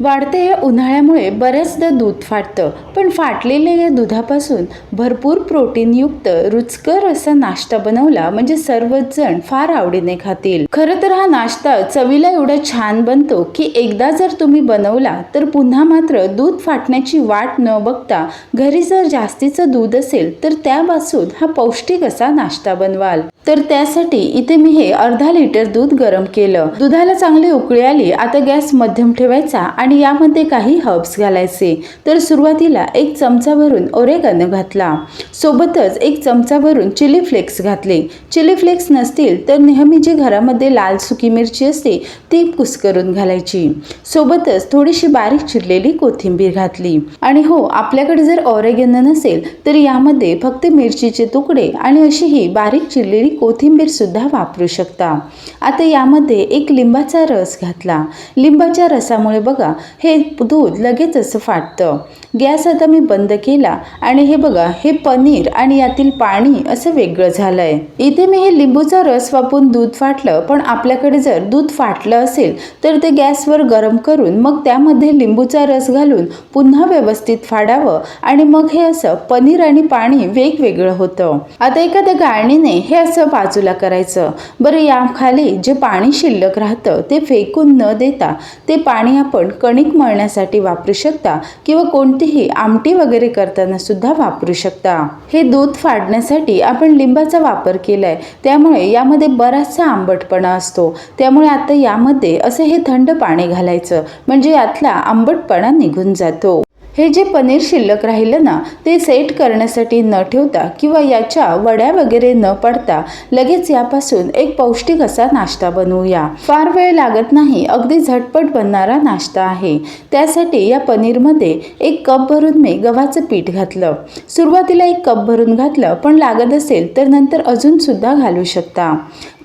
वाढते या उन्हाळ्यामुळे बऱ्याचदा दूध फाटतं, पण फाटलेल्या या दुधापासून भरपूर प्रोटीनयुक्त रुचकर असा नाश्ता बनवला म्हणजे सर्वच जण फार आवडीने खातील. खरं तर हा नाश्ता चवीला एवढा छान बनतो की एकदा जर तुम्ही बनवला तर पुन्हा मात्र दूध फाटण्याची वाट न बघता घरी जर जास्तीचं दूध असेल तर त्यापासून हा पौष्टिक असा नाश्ता बनवाल. तर त्यासाठी इथे मी हे अर्धा लिटर दूध गरम केलं. दुधाला चांगली उकळी आली. आता गॅस मध्यम ठेवायचा आणि यामध्ये काही हर्ब्स घालायचे. तर सुरुवातीला 1 चमचा भरून ओरेगानो घातला, सोबतच 1 चमचा भरून चिली फ्लेक्स घातले. चिली फ्लेक्स नसतील तर नेहमी जी घरामध्ये लाल सुकी मिरची असते ती कुस्करून घालायची. सोबतच थोडीशी बारीक चिरलेली कोथिंबीर घातली. आणि हो, आपल्याकडे जर ओरेगानो नसेल तर यामध्ये फक्त मिरचीचे तुकडे आणि अशी ही बारीक चिरलेली कोथिंबीर सुद्धा वापरू शकता. आता यामध्ये 1 लिंबाचा रस घातला. लिंबाच्या रसामुळे बघा हे दूध लगेच असं फाटतं. गॅस आता मी बंद केला आणि हे बघा हे पनीर आणि यातील पाणी असं वेगळं झालंय. इथे मी हे लिंबूचा रस वापरून दूध फाटलं, पण आपल्याकडे जर दूध फाटलं असेल तर ते गॅसवर गरम करून मग त्यामध्ये लिंबूचा रस घालून पुन्हा व्यवस्थित फाडावं आणि मग हे असं पनीर आणि पाणी वेगवेगळं होतं. आता एखाद्या गाळणीने हे असं बाजूला करायचं. बरं, याखाली जे पाणी शिल्लक राहतं ते फेकून न देता ते पाणी आपण कणिक मळण्यासाठी वापरू शकता किंवा कोणतीही आमटी वगैरे करताना सुद्धा वापरू शकता. हे दूध फाडण्यासाठी आपण लिंबाचा वापर केलाय, त्यामुळे यामध्ये बराचसा आंबटपणा असतो. त्यामुळे आता यामध्ये असं हे थंड पाणी घालायचं म्हणजे यातला आंबटपणा निघून जातो. हे जे पनीर शिल्लक राहिलं ना ते सेट करण्यासाठी न ठेवता किंवा याच्या वड्या वगैरे न पडता लगेच यापासून एक पौष्टिक असा नाश्ता बनवूया. फार वेळ लागत नाही, अगदी झटपट बनणारा नाश्ता आहे. त्यासाठी या पनीरमध्ये 1 कप भरून मी गव्हाचं पीठ घातलं. सुरुवातीला 1 कप भरून घातलं, पण लागत असेल तर नंतर अजून सुद्धा घालू शकता.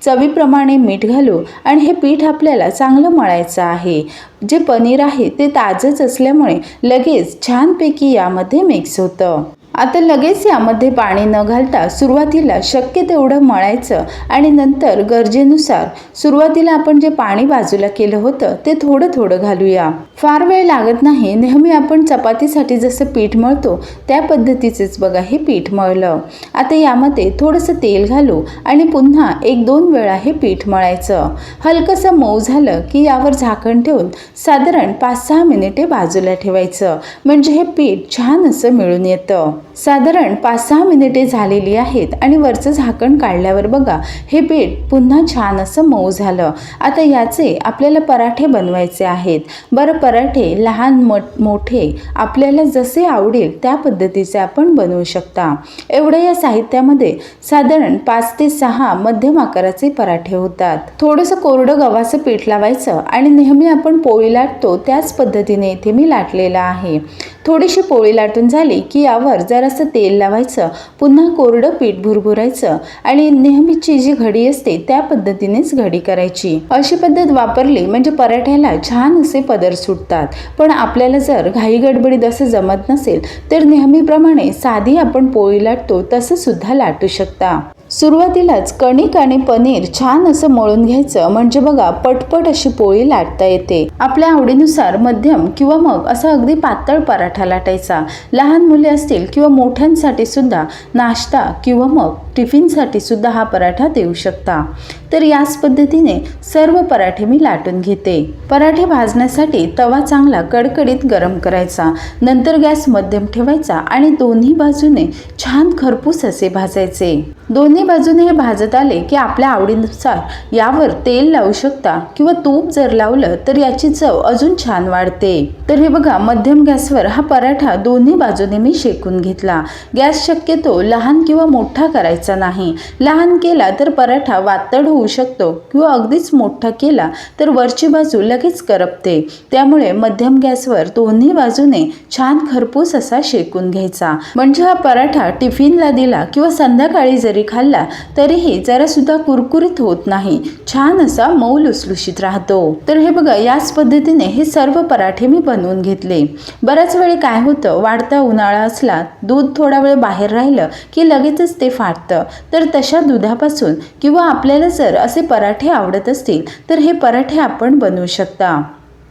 चवीप्रमाणे मीठ घालू आणि हे पीठ आपल्याला चांगलं मळायचं आहे. जे पनीर आहे ते ताजंच असल्यामुळे लगेच छानपैकी यामध्ये मिक्स होतं. आता लगेच यामध्ये पाणी न घालता सुरुवातीला शक्य तेवढं मळायचं आणि नंतर गरजेनुसार सुरुवातीला आपण जे पाणी बाजूला केलं होतं ते थोडं थोडं घालूया. फार वेळ लागत नाही. नेहमी आपण चपातीसाठी जसं पीठ मळतो त्या पद्धतीचेच बघा हे पीठ मळलं. आता यामध्ये थोडंसं तेल घालू आणि पुन्हा 1-2 वेळा हे पीठ मळायचं. हलकंसं मऊ झालं की यावर झाकण ठेवून साधारण 5-6 मिनिटे बाजूला ठेवायचं म्हणजे हे पीठ छान असं मिळून येतं. साधारण 5-6 मिनिटे झालेली आहेत आणि वरचं झाकण काढल्यावर बघा हे पीठ पुन्हा छान असं मऊ झालं. आता याचे आपल्याला पराठे बनवायचे आहेत. बरं, पराठे लहान मोठे आपल्याला जसे आवडेल त्या पद्धतीचे आपण बनवू शकता. एवढं या साहित्यामध्ये साधारण 5 ते 6 मध्यम आकाराचे पराठे होतात. थोडंसं कोरडं गव्हाचं पीठ लावायचं आणि नेहमी आपण पोळी लाटतो त्याच पद्धतीने इथे मी लाटलेला आहे. थोडीशी पोळी लाटून झाली की यावर जरासं तेल लावायचं, पुन्हा कोरडं पीठ भुरभुरायचं आणि नेहमीची जी घडी असते त्या पद्धतीनेच घडी करायची. अशी पद्धत वापरली म्हणजे पराठ्याला छान असे पदर सुटतात. पण आपल्याला जर घाई गडबडीत असं जमत नसेल तर नेहमीप्रमाणे साधी आपण पोळी लाटतो तसं सुद्धा लाटू शकता. सुरुवातीलाच कणिक आणि पनीर छान असं मळून घ्यायचं म्हणजे बघा पटपट अशी पोळी लाटता येते. आपल्या आवडीनुसार मध्यम किंवा मग असा अगदी पातळ पराठा लाटायचा. लहान मुले असतील किंवा मोठ्यांसाठी सुद्धा नाश्ता किंवा मग टिफिनसाठी सुद्धा हा पराठा देऊ शकता. तर याच पद्धतीने सर्व पराठे मी लाटून घेते. पराठे भाजण्यासाठी तवा चांगला कडकडीत गरम करायचा. नंतर गॅस मध्यम ठेवायचा आणि दोन्ही बाजूने छान खरपूस असे भाजायचे. दोन्ही बाजूने हे भाजत आले की आपल्या आवडीनुसार यावर तेल लावू शकता किंवा तूप जर लावलं तर याची चव अजून छान वाढते. तर हे बघा मध्यम गॅसवर हा पराठा दोन्ही बाजूने मी शेकून घेतला. गॅस शक्यतो लहान किंवा मोठा करायचा नाही. लहान केला तर पराठा वातड होऊ शकतो किंवा अगदीच मोठा केला तर वरची बाजू लगेच करपते. त्यामुळे मध्यम गॅसवर दोन्ही बाजूने छान खरपूस असा शेकून घ्यायचा म्हणजे हा पराठा टिफिनला दिला किंवा संध्याकाळी जरी खाल्ला तरीही जरा सुद्धा कुरकुरीत होत नाही, छान असा मऊ लुसलुशीत राहतो. तर हे बघा याच पद्धतीने हे सर्व पराठे मी बनवून घेतले. बऱ्याच वेळी काय होतं, वाढता उन्हाळा असला, दूध थोडा वेळ बाहेर राहिलं की लगेचच ते फाटतं. तर तशा दुधापासून किंवा आपल्याला जर असे पराठे आवडत असतील तर हे पराठे आपण बनवू शकता.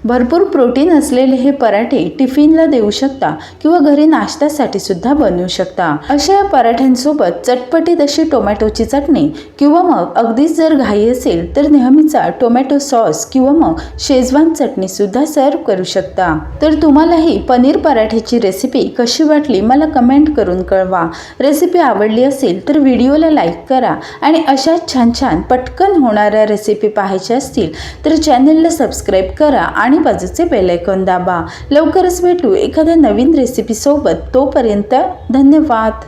भरपूर प्रोटीन असलेले हे पराठे टिफिनला देऊ शकता किंवा घरी नाश्त्यासाठी सुद्धा बनवू शकता। अशा या पराठ्यांसोबत चटपटीत अशी टोमॅटोची चटणी किंवा मग अगदीच जर घाई असेल तर नेहमीचा टोमॅटो सॉस किंवा मग शेजवान चटणी सुद्धा सर्व करू शकता। तर तुम्हाला ही पनीर पराठ्याची रेसिपी कशी वाटली मला कमेंट करून कळवा। रेसिपी आवडली असेल तर व्हिडिओला लाईक करा आणि अशा छान छान पटकन होणाऱ्या रेसिपी पाहायच्या असतील तर चॅनलला सबस्क्राईब करा आणि बाजूचे बेल आयकॉन दाबा। लवकरच भेटू एखाद्या नवीन रेसिपी सोबत, तोपर्यंत धन्यवाद।